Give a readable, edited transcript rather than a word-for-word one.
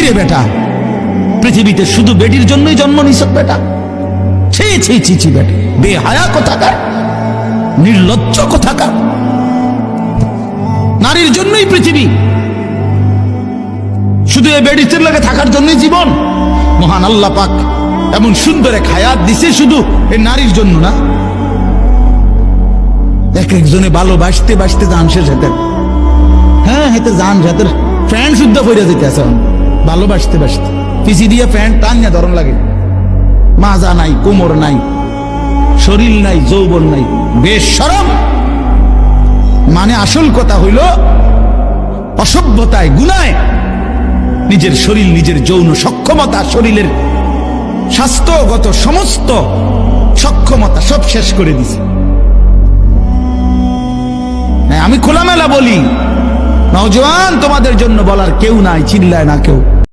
রে বেটা, পৃথিবীতে শুধু বেটির জন্যই জন্ম নিছ বেটা? ছি ছি ছি ছি বেটা, বেহায়া কোথাকার, নির্লজ্জ কোথাকার। নারীর জন্যই পৃথিবী, শুধু এই বেডিসের লাগে থাকার জন্যই জীবন। মহান আল্লাহ পাক এমন সুন্দর এক হায়াত দিছে শুধু এই নারীর জন্য না। এক একজনে ভালোবাসতে বাসতে জান শেষ হেতে, হ্যাঁ হেতে জান হেতের প্যান্ট শুদ্ধ করে যেতে আছে ভালোবাসতে বাসতে, পিছি দিয়ে প্যান্ট টানিয়া ধরন লাগে। মাজা নাই, কোমর নাই, শরীর নাই, যৌবন নাই, বেশরম। মানে আসল কথা হইল অসভ্যতায়, গুনায় নিজের শরীর, নিজের যৌন সক্ষমতা, শরীরের স্বাস্থ্যগত সমস্ত সক্ষমতা সব শেষ করে দিছে। আমি খোলামেলা বলি, নওজোয়ান তোমাদের জন্য বলার কেউ নাই, চিল্লায় না কেউ।